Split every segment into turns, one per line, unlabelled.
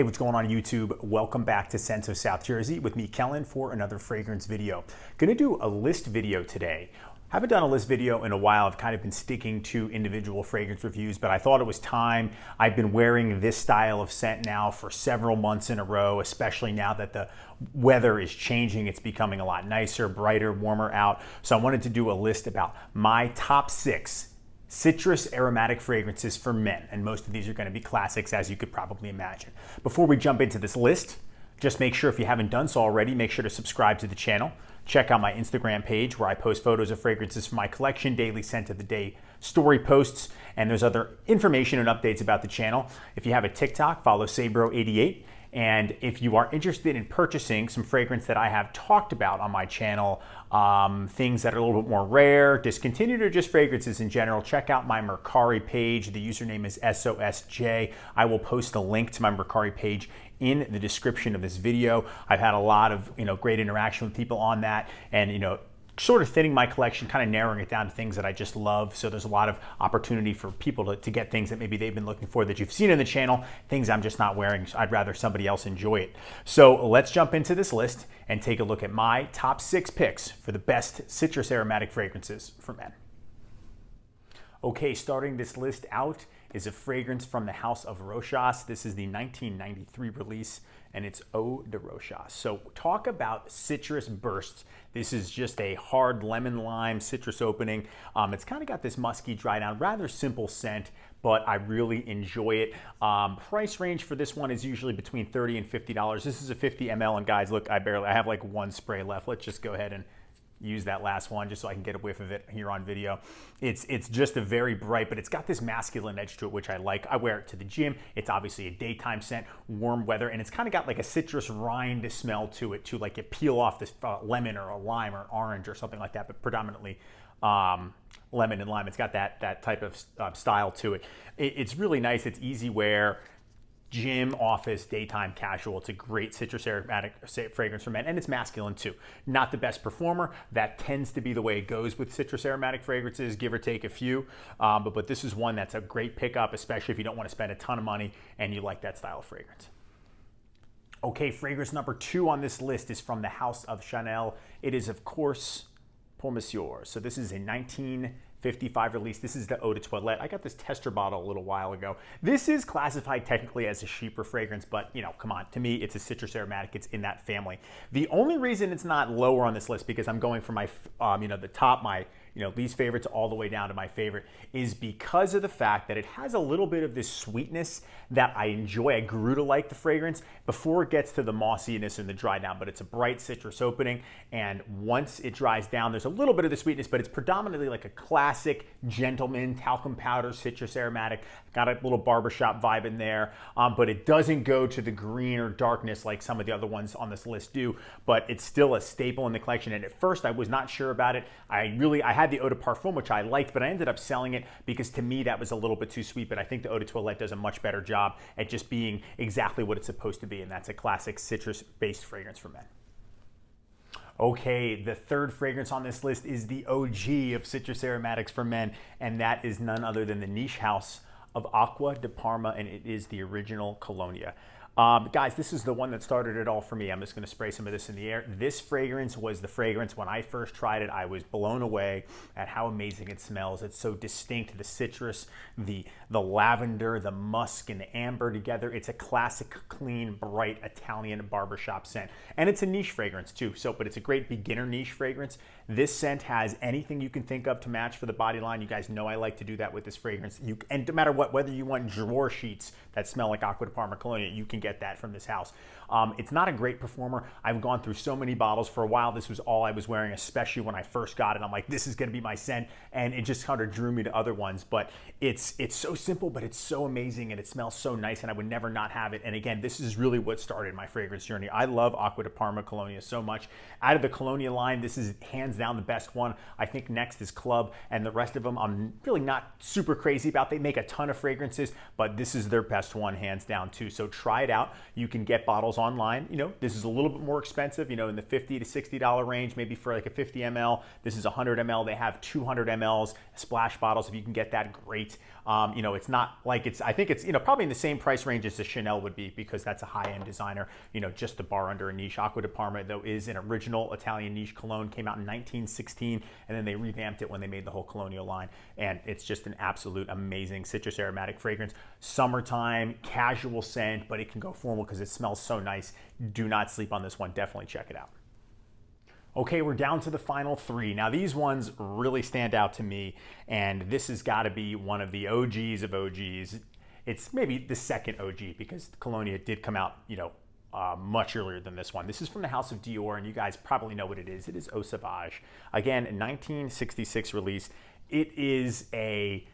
Hey, what's going on YouTube? Welcome back to Scents of South Jersey with me, Kellen, for another fragrance video. Gonna do a list video today. Haven't done a list video in a while. I've kind of been sticking to individual fragrance reviews, but I thought it was time. I've been wearing this style of scent now for several months in a row, especially now that the weather is changing. It's becoming a lot nicer, brighter, warmer out. So I wanted to do a list about my top 6 citrus aromatic fragrances for men, and most of these are going to be classics, as you could probably imagine. Before we jump into this list, just make sure, if you haven't done so already, make sure to subscribe to the channel. Check out my Instagram page where I post photos of fragrances from my collection, daily scent of the day story posts, and there's other information and updates about the channel. If you have a TikTok, follow Sabro88. And if you are interested in purchasing some fragrance that I have talked about on my channel, things that are a little bit more rare, discontinued, or just fragrances in general, check out my Mercari page. The username is SOSJ. I will post a link to my Mercari page in the description of this video. I've had a lot of great interaction with people on that, and sort of thinning my collection, kind of narrowing it down to things that I just love. So there's a lot of opportunity for people to get things that maybe they've been looking for that you've seen in the channel, things I'm just not wearing. So I'd rather somebody else enjoy it. So let's jump into this list and take a look at my top 6 picks for the best citrus aromatic fragrances for men. Okay, starting this list out is a fragrance from the House of Rochas. This is the 1993 release, and it's Eau de Rochas. So talk about citrus bursts. This is just a hard lemon lime citrus opening. It's kind of got this musky dry down, rather simple scent, but I really enjoy it. Price range for this one is usually between $30 and $50. This is a 50 ml, and guys, look, I have like one spray left. Let's just go ahead and use that last one just so I can get a whiff of it here on video. It's just a very bright, but it's got this masculine edge to it, which I like. I wear it to the gym. It's obviously a daytime scent, warm weather, and it's kind of got like a citrus rind smell to it too, like you peel off this lemon or a lime or orange or something like that, but predominantly lemon and lime. It's got that type of style to it. It's really nice. It's easy wear. Gym, office, daytime, casual. It's a great citrus aromatic fragrance for men, and it's masculine too. Not the best performer. That tends to be the way it goes with citrus aromatic fragrances, give or take a few. But this is one that's a great pickup, especially if you don't want to spend a ton of money and you like that style of fragrance. Okay, fragrance number 2 on this list is from the House of Chanel. It is, of course, Pour Monsieur. So this is a 1955 release. This is the Eau de Toilette. I got this tester bottle a little while ago. This is classified technically as a cheaper fragrance, but come on, to me, it's a citrus aromatic. It's in that family. The only reason it's not lower on this list, because I'm going from my, the top, my least favorites all the way down to my favorite, is because of the fact that it has a little bit of this sweetness that I enjoy. I grew to like the fragrance before it gets to the mossiness and the dry down, but it's a bright citrus opening, and once it dries down, there's a little bit of the sweetness, but it's predominantly like a classic gentleman talcum powder citrus aromatic. Got a little barbershop vibe in there, but it doesn't go to the green or darkness like some of the other ones on this list do, but it's still a staple in the collection. And at first I was not sure about it. I had the Eau de Parfum, which I liked, but I ended up selling it because to me that was a little bit too sweet. But I think the Eau de Toilette does a much better job at just being exactly what it's supposed to be, and that's a classic citrus-based fragrance for men. Okay, the third fragrance on this list is the OG of citrus aromatics for men, and that is none other than the niche house of Acquadiparma, and it is the original Colonia. Guys, this is the one that started it all for me. I'm just going to spray some of this in the air. This fragrance was the fragrance when I first tried it. I was blown away at how amazing it smells. It's so distinct, the citrus, the lavender, the musk, and the amber together. It's a classic, clean, bright Italian barbershop scent. And it's a niche fragrance too, but it's a great beginner niche fragrance. This scent has anything you can think of to match for the body line. You guys know I like to do that with this fragrance. And no matter what, whether you want drawer sheets that smell like Acquadiparma Colonia, you can get that from this house. It's not a great performer. I've gone through so many bottles. For a while, this was all I was wearing, especially when I first got it. I'm like, this is gonna be my scent, and it just kind of drew me to other ones. But it's so simple, but it's so amazing, and it smells so nice, and I would never not have it. And again, this is really what started my fragrance journey. I love Acquadiparma Colonia so much. Out of the Colonia line, this is hands down the best one. I think next is Club, and the rest of them I'm really not super crazy about. They make a ton of fragrances, but this is their best one, hands down too. So try it out. You can get bottles online. This is a little bit more expensive, in the $50 to $60 range, maybe for like a 50 ml. This is 100 ml. They have 200 mLs, splash bottles. If you can get that, great. It's not like I think it's, probably in the same price range as the Chanel would be, because that's a high-end designer, just the bar under a niche. Acquadiparma, though, is an original Italian niche cologne, came out in 1916, and then they revamped it when they made the whole Colonial line. And it's just an absolute amazing citrus aromatic fragrance. Summertime, casual scent, but it can go formal because it smells so nice. Do not sleep on this one. Definitely check it out. Okay, we're down to the final three. Now these ones really stand out to me, and this has got to be one of the OGs of OGs. It's maybe the second OG, because Colonia did come out, much earlier than this one. This is from the House of Dior, and you guys probably know what it is. It is SOSJ. Again, 1966 release. It is a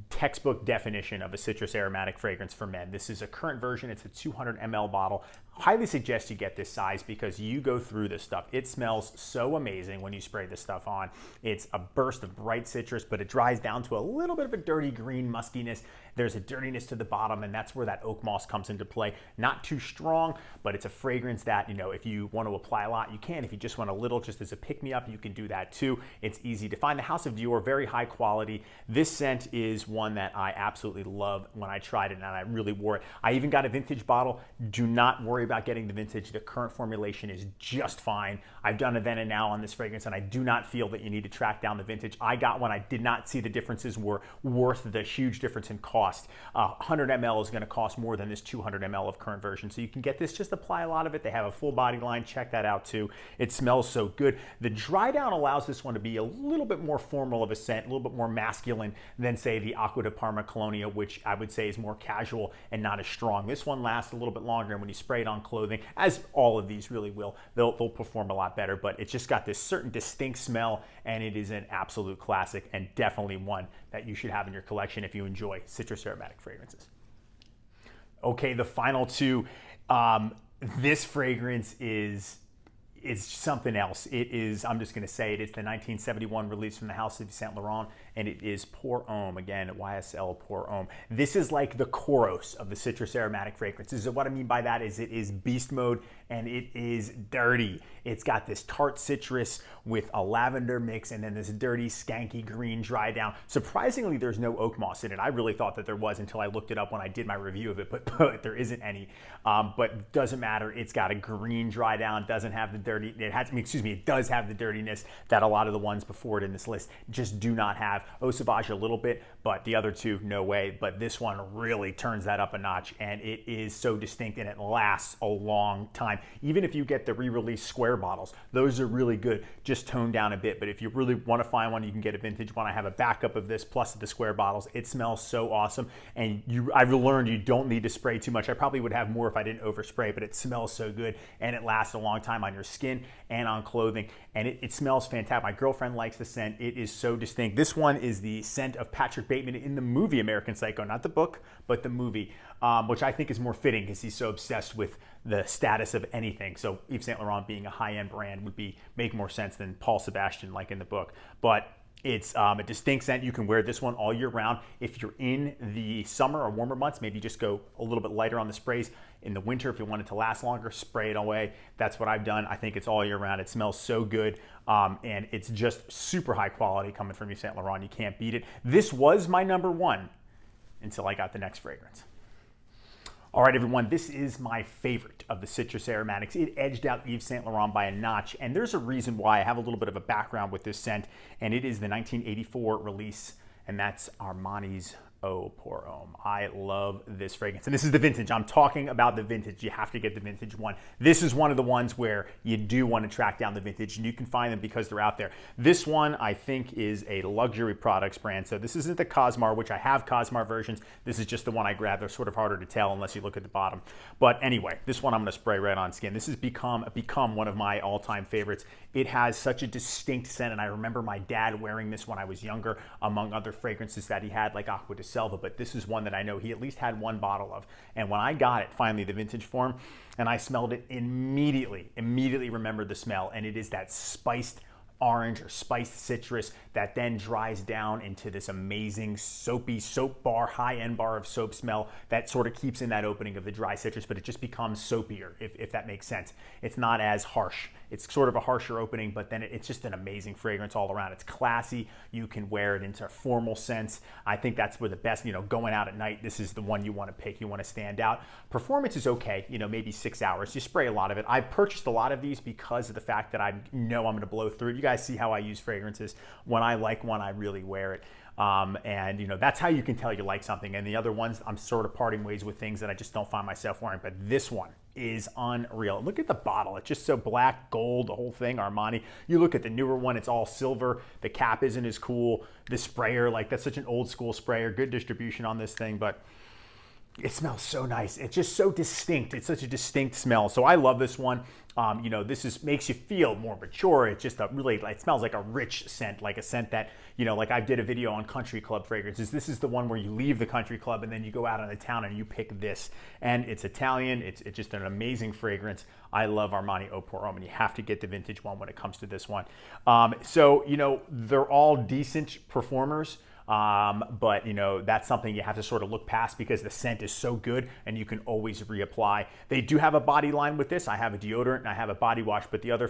textbook definition of a citrus aromatic fragrance for men. This is a current version. It's a 200 ml bottle. Highly suggest you get this size because you go through this stuff. It smells so amazing when you spray this stuff on. It's a burst of bright citrus, but it dries down to a little bit of a dirty green muskiness. There's a dirtiness to the bottom, and that's where that oak moss comes into play. Not too strong, but it's a fragrance that, if you want to apply a lot, you can. If you just want a little, just as a pick-me-up, you can do that too. It's easy to find. The House of Dior, very high quality. This scent is one that I absolutely love when I tried it, and I really wore it. I even got a vintage bottle. Do not worry about getting the vintage. The current formulation is just fine. I've done a then and now on this fragrance, and I do not feel that you need to track down the vintage. I got one. I did not see the differences were worth the huge difference in cost. 100 ml is going to cost more than this 200 ml of current version. So you can get this, just apply a lot of it. They have a full body line. Check that out too. It smells so good. The dry down allows this one to be a little bit more formal of a scent, a little bit more masculine than, say, the Acquadiparma Colonia, which I would say is more casual and not as strong. This one lasts a little bit longer, and when you spray it on clothing, as all of these really will, they'll perform a lot better. But it's just got this certain distinct smell, and it is an absolute classic, and definitely one that you should have in your collection if you enjoy citrus aromatic fragrances. Okay, the final two. This fragrance is something else. It is, I'm just going to say it, it's the 1971 release from the House of Saint Laurent, and it is Pour Homme. Again, YSL Pour Homme. This is like the chorus of the citrus aromatic fragrances. So what I mean by that is it is beast mode, and it is dirty. It's got this tart citrus with a lavender mix, and then this dirty, skanky green dry down. Surprisingly, there's no oak moss in it. I really thought that there was until I looked it up when I did my review of it, but there isn't any. But doesn't matter. It's got a green dry down. Doesn't have the dirty. It does have the dirtiness that a lot of the ones before it in this list just do not have. SOSJ a little bit, but the other two, no way. But this one really turns that up a notch, and it is so distinct, and it lasts a long time. Even if you get the re-release square bottles, those are really good, just toned down a bit. But if you really want to find one, you can get a vintage one. I have a backup of this plus the square bottles. It smells so awesome, and I've learned you don't need to spray too much. I probably would have more if I didn't overspray, but it smells so good, and it lasts a long time on your skin and on clothing, and it smells fantastic. My girlfriend likes the scent. It is so distinct. This one is the scent of Patrick Bateman in the movie American Psycho, not the book, but the movie, which I think is more fitting because he's so obsessed with the status of anything. So Yves Saint Laurent being a high-end brand would make more sense than Paul Sebastian like in the book. But it's a distinct scent. You can wear this one all year round. If you're in the summer or warmer months, maybe just go a little bit lighter on the sprays. In the winter, if you want it to last longer, spray it away. That's what I've done. I think it's all year round. It smells so good, and it's just super high quality coming from Yves Saint Laurent. You can't beat it. This was my number one until I got the next fragrance. All right, everyone, this is my favorite of the citrus aromatics. It edged out Yves Saint Laurent by a notch, and there's a reason why. I have a little bit of a background with this scent, and it is the 1984 release, and that's Armani's Eau Pour Homme. I love this fragrance, and this is the vintage. I'm talking about the vintage. You have to get the vintage one. This is one of the ones where you do want to track down the vintage, and you can find them because they're out there. This one, I think, is a luxury products brand. So this isn't the Cosmar, which I have Cosmar versions. This is just the one I grabbed. They're sort of harder to tell unless you look at the bottom. But anyway, this one I'm going to spray right on skin. This has become one of my all-time favorites. It has such a distinct scent, and I remember my dad wearing this when I was younger, among other fragrances that he had, like Acqua di Selva, but this is one that I know he at least had one bottle of. And when I got it, finally, the vintage form, and I smelled it immediately remembered the smell, and it is that spiced, orange or spiced citrus that then dries down into this amazing soapy soap bar, high end bar of soap smell that sort of keeps in that opening of the dry citrus, but it just becomes soapier, if that makes sense. It's not as harsh. It's sort of a harsher opening, but then it's just an amazing fragrance all around. It's classy. You can wear it into a formal sense. I think that's where the best, going out at night, this is the one you want to pick. You want to stand out. Performance is okay, maybe 6 hours. You spray a lot of it. I've purchased a lot of these because of the fact that I know I'm going to blow through it. You guys see how I use fragrances. When I like one, I really wear it. That's how you can tell you like something. And the other ones, I'm sort of parting ways with things that I just don't find myself wearing. But this one is unreal. Look at the bottle. It's just so black, gold, the whole thing, Armani. You look at the newer one, it's all silver. The cap isn't as cool. The sprayer, that's such an old school sprayer. Good distribution on this thing, but it smells so nice. It's just so distinct. It's such a distinct smell. So I love this one. This makes you feel more mature. It's just it smells like a rich scent, like a scent that, like I did a video on country club fragrances. This is the one where you leave the country club and then you go out on the town and you pick this. And it's Italian. It's just an amazing fragrance. I love Armani Eau pour Homme, and you have to get the vintage one when it comes to this one. They're all decent performers. But that's something you have to sort of look past because the scent is so good and you can always reapply. They do have a body line with this. I have a deodorant and I have a body wash, but the other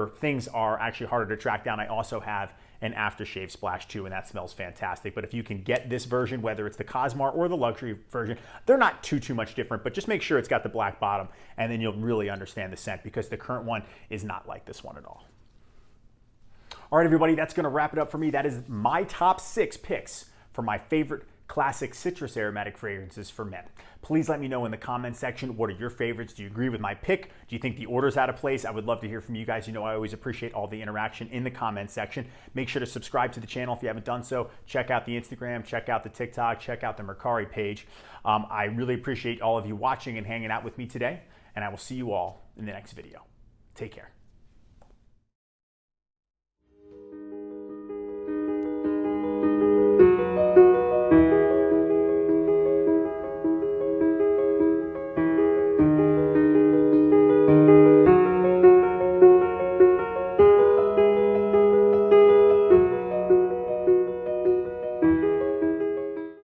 things are actually harder to track down. I also have an aftershave splash too, and that smells fantastic. But if you can get this version, whether it's the Cosmar or the luxury version, they're not too much different, but just make sure it's got the black bottom and then you'll really understand the scent because the current one is not like this one at all. All right, everybody, that's going to wrap it up for me. That is my top 6 picks for my favorite classic citrus aromatic fragrances for men. Please let me know in the comment section, what are your favorites? Do you agree with my pick? Do you think the order's out of place? I would love to hear from you guys. I always appreciate all the interaction in the comment section. Make sure to subscribe to the channel if you haven't done so. Check out the Instagram, check out the TikTok, check out the Mercari page. I really appreciate all of you watching and hanging out with me today, and I will see you all in the next video. Take care.